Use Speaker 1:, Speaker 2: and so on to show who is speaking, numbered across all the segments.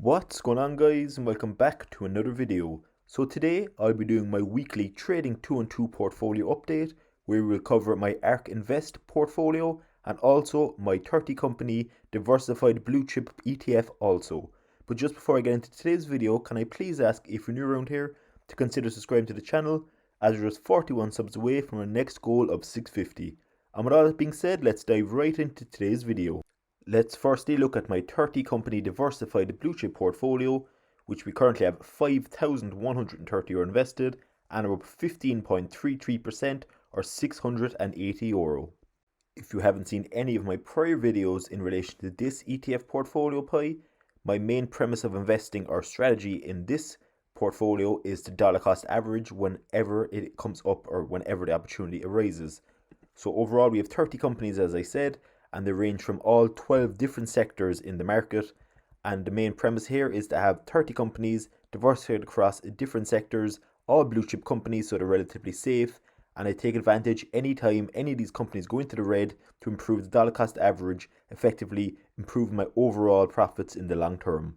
Speaker 1: What's going on, guys, and welcome back to another video. So today I'll be doing my weekly trading 2 and 2 portfolio update, where we will cover my ARK Invest portfolio and also my 30 company diversified blue chip ETF also. But just before I get into today's video, can I please ask, if you're new around here, to consider subscribing to the channel, as we're just 41 subs away from our next goal of 650. And with all that being said, let's dive right into today's video. Let's firstly look at my 30 company diversified blue chip portfolio, which we currently have 5,130 euro invested and are up 15.33% or €680. If you haven't seen any of my prior videos in relation to this ETF portfolio pie, my main premise of investing or strategy in this portfolio is to dollar cost average whenever it comes up or whenever the opportunity arises. So overall we have 30 companies, as I said, and they range from all 12 different sectors in the market. And the main premise here is to have 30 companies diversified across different sectors, all blue chip companies, so they're relatively safe. And I take advantage anytime any of these companies go into the red to improve the dollar cost average, effectively improve my overall profits in the long term.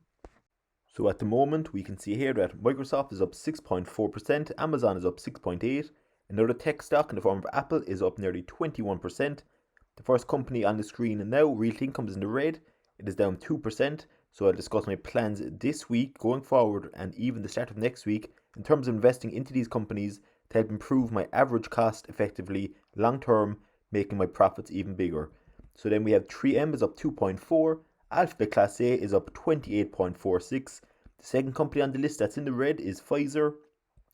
Speaker 1: So at the moment we can see here that Microsoft is up 6.4%, Amazon is up 6.8%, another tech stock in the form of Apple is up nearly 21%. The first company on the screen now, Realty Income, is in the red. It is down 2%. So I'll discuss my plans this week, going forward, and even the start of next week, in terms of investing into these companies to help improve my average cost effectively long term, making my profits even bigger. So then we have 3M is up 2.4%. Alphabet Class A is up 28.46%. The second company on the list that's in the red is Pfizer.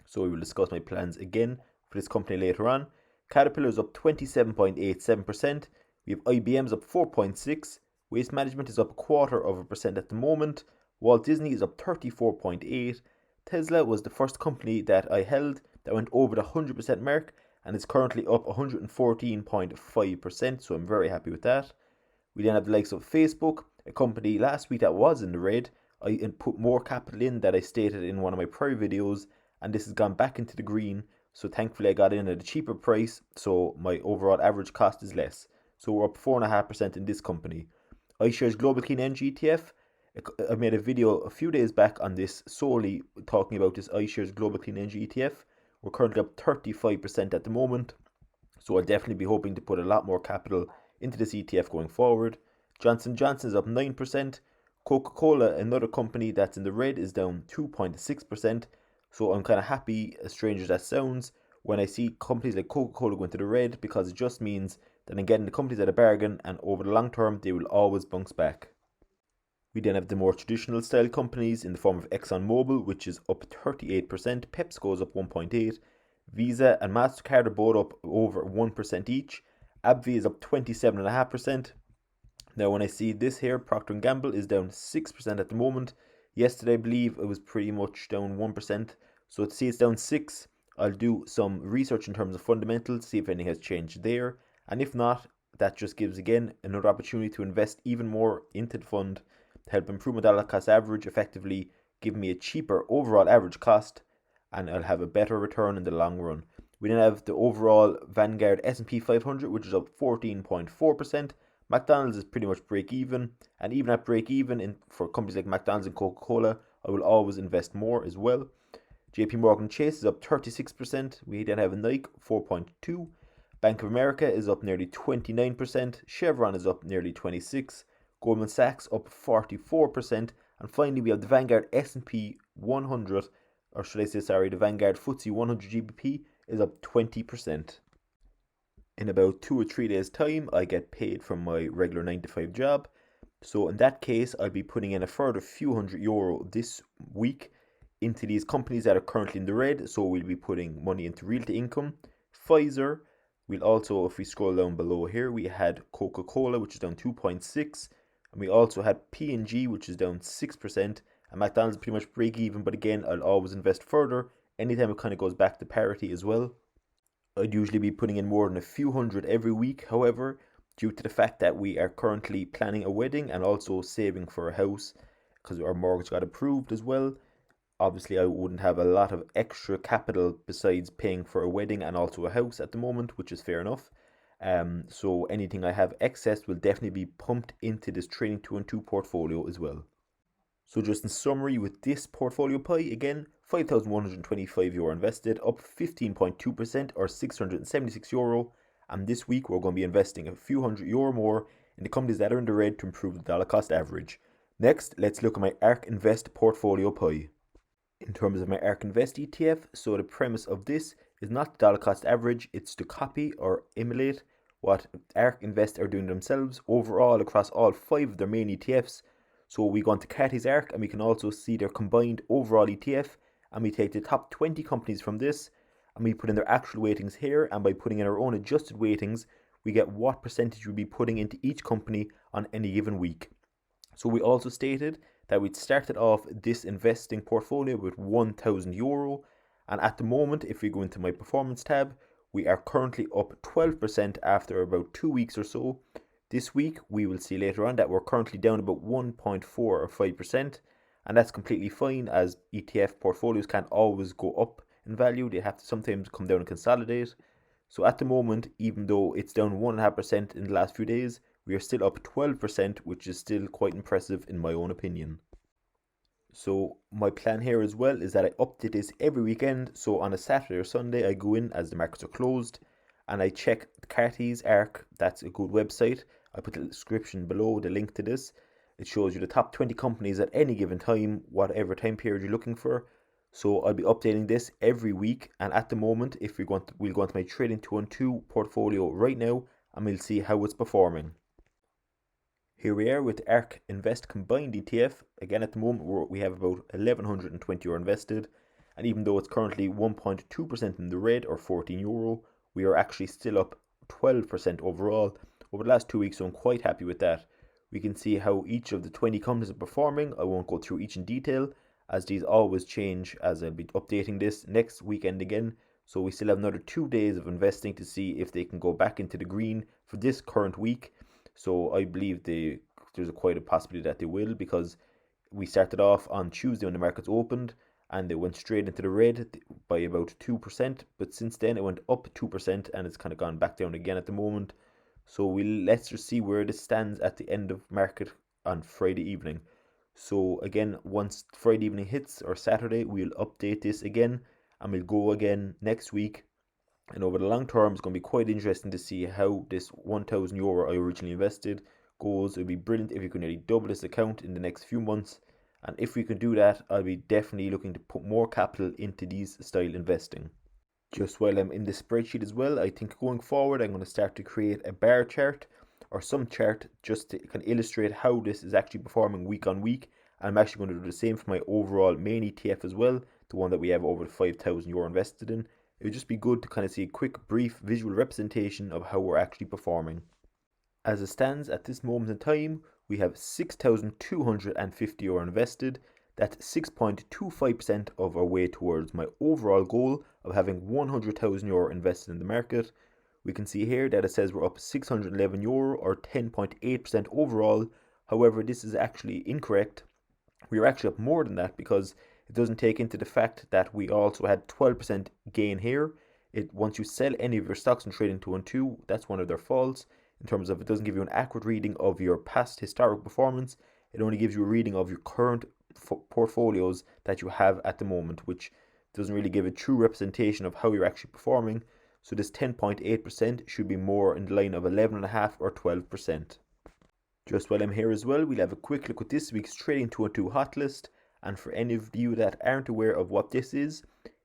Speaker 1: So we will discuss my plans again for this company later on. Caterpillar is up 27.87%. We have IBM's up 4.6%. Waste Management is up 0.25% at the moment. Walt Disney is up 34.8%. Tesla was the first company that I held that went over the 100% mark and is currently up 114.5%. So I'm very happy with that. We then have the likes of Facebook, a company last week that was in the red. I put more capital in that I stated in one of my prior videos, and this has gone back into the green. So thankfully I got in at a cheaper price, so my overall average cost is less. So we're up 4.5% in this company. iShares Global Clean Energy ETF. I made a video a few days back on this, solely talking about this iShares Global Clean Energy ETF. We're currently up 35% at the moment, so I'll definitely be hoping to put a lot more capital into this ETF going forward. Johnson & Johnson is up 9%. Coca-Cola, another company that's in the red, is down 2.6%. So I'm kind of happy, as strange as that sounds, when I see companies like Coca-Cola go into the red, because it just means that I'm getting the companies at a bargain, and over the long term they will always bounce back. We then have the more traditional style companies in the form of ExxonMobil, which is up 38%, PepsiCo is up 1.8%, Visa and MasterCard are both up over 1% each, AbbVie is up 27.5%. Now when I see this here, Procter & Gamble is down 6% at the moment. Yesterday I believe it was pretty much down 1%, so to see it's down 6%, I'll do some research in terms of fundamentals, see if anything has changed there, and if not, that just gives again another opportunity to invest even more into the fund to help improve my dollar cost average, effectively giving me a cheaper overall average cost, and I'll have a better return in the long run. We then have the overall Vanguard S&P 500, which is up 14.4%. McDonald's is pretty much break even, and even at break even for companies like McDonald's and Coca-Cola, I will always invest more as well. JP Morgan Chase is up 36%. We then have Nike 4.2%. Bank of America is up nearly 29%. Chevron is up nearly 26%. Goldman Sachs up 44%. And finally we have the Vanguard S&P 100, or should I say sorry, the Vanguard FTSE 100 GBP is up 20%. In about 2 or 3 days time I get paid from my regular 9 to 5 job, so in that case I'll be putting in a further few €100 this week into these companies that are currently in the red. So we'll be putting money into Realty Income, Pfizer. We'll also, if we scroll down below here, we had Coca-Cola, which is down 2.6%, and we also had P&G, which is down 6%, and McDonald's pretty much break even, but again I'll always invest further anytime it kind of goes back to parity as well. I'd usually be putting in more than a few hundred every week. However, due to the fact that we are currently planning a wedding and also saving for a house because our mortgage got approved as well, obviously I wouldn't have a lot of extra capital besides paying for a wedding and also a house at the moment, which is fair enough. So anything I have excess will definitely be pumped into this trading 2 and 2 portfolio as well. So just in summary, with this portfolio pie, again, €5,125 invested, up 15.2% or €676. And this week we're going to be investing a few €100 more in the companies that are in the red to improve the dollar cost average. Next, let's look at my ARK Invest Portfolio pie. In terms of my ARK Invest ETF, so the premise of this is not the dollar cost average, it's to copy or emulate what ARK Invest are doing themselves overall across all 5 of their main ETFs. So we go into Cathy's ARK and we can also see their combined overall ETF, and we take the top 20 companies from this and we put in their actual weightings here, and by putting in our own adjusted weightings we get what percentage we'll be putting into each company on any given week. So we also stated that we'd started off this investing portfolio with €1,000, and at the moment, if we go into my performance tab, we are currently up 12% after about 2 weeks or so. This week, we will see later on that we're currently down about 1.4 or 5%, and that's completely fine, as ETF portfolios can't always go up in value. They have to sometimes come down and consolidate. So at the moment, even though it's down 1.5% in the last few days, we are still up 12%, which is still quite impressive in my own opinion. So my plan here as well is that I update this every weekend. So on a Saturday or Sunday, I go in as the markets are closed and I check Cathy's ARK. That's a good website. I put the description below, the link to this. It shows you the top 20 companies at any given time, whatever time period you're looking for. So I'll be updating this every week, and at the moment, if we'll go into my Trading 212 portfolio right now and we'll see how it's performing. Here we are with ARK Invest Combined ETF. Again, at the moment we have about €1,120 invested, and even though it's currently 1.2% in the red or €14, we are actually still up 12% overall over the last 2 weeks, so I'm quite happy with that. We can see how each of the 20 companies are performing. I won't go through each in detail, as these always change, as I'll be updating this next weekend again. So we still have another 2 days of investing to see if they can go back into the green for this current week. So I believe there's quite a possibility that they will, because we started off on Tuesday when the markets opened and they went straight into the red by about 2%, but since then it went up 2% and it's kind of gone back down again at the moment. So let's just see where this stands at the end of market on Friday evening. So again, once Friday evening hits or Saturday, we'll update this again and we'll go again next week. And over the long term, it's going to be quite interesting to see how this €1,000 I originally invested goes. It would be brilliant if you could nearly double this account in the next few months. And if we can do that, I'll be definitely looking to put more capital into these style investing. Just while I'm in the spreadsheet as well, I think going forward, I'm going to start to create a bar chart or some chart just to kind of illustrate how this is actually performing week on week. And I'm actually going to do the same for my overall main ETF as well, the one that we have over €5,000 invested in. It would just be good to kind of see a quick, brief visual representation of how we're actually performing. As it stands at this moment in time, we have €6,250 invested. That's 6.25% of our way towards my overall goal of having €100,000 invested in the market. We can see here that it says we're up €611 or 10.8% overall. However, this is actually incorrect. We are actually up more than that, because it doesn't take into the fact that we also had 12% gain here. Once you sell any of your stocks in Trading 212, that's one of their faults, in terms of it doesn't give you an accurate reading of your past historic performance. It only gives you a reading of your current portfolios that you have at the moment, which doesn't really give a true representation of how you're actually performing. So this 10.8% should be more in the line of 11.5 or 12%. Just while I'm here as well, we'll have a quick look at this week's Trading 212 Hotlist. And for any of you that aren't aware of what this is,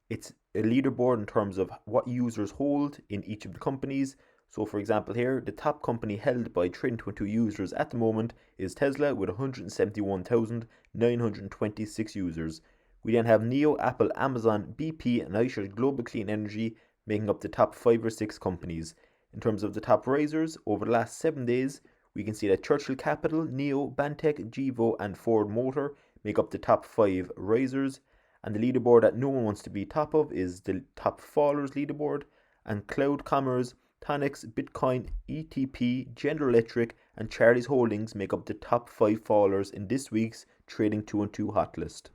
Speaker 1: it's a leaderboard in terms of what users hold in each of the companies. So for example here, the top company held by Trading 212 users at the moment is Tesla with 171,926 users. We then have NEO, Apple, Amazon, BP and iShares Global Clean Energy making up the top 5 or 6 companies. In terms of the top risers, over the last 7 days, we can see that Churchill Capital, NEO, Bantech, Gevo and Ford Motor make up the top 5 risers. And the leaderboard that no one wants to be top of is the top fallers leaderboard. And Cloud Commerce, Tonix, Bitcoin, ETP, General Electric and Charlie's Holdings make up the top 5 fallers in this week's Trading 212 Hotlist.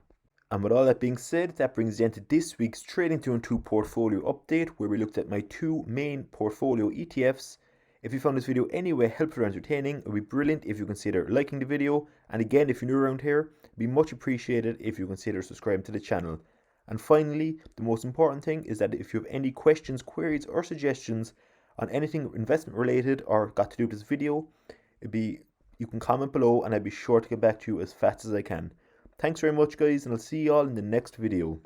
Speaker 1: And with all that being said, that brings the end to this week's Trading 212 portfolio update, where we looked at my 2 main portfolio ETFs. If you found this video anyway helpful or entertaining, it would be brilliant if you consider liking the video, and again, if you're new around here, it'd be much appreciated if you consider subscribing to the channel. And finally, the most important thing is that if you have any questions, queries or suggestions on anything investment related or got to do with this video, you can comment below and I'll be sure to get back to you as fast as I can. Thanks very much guys, and I'll see you all in the next video.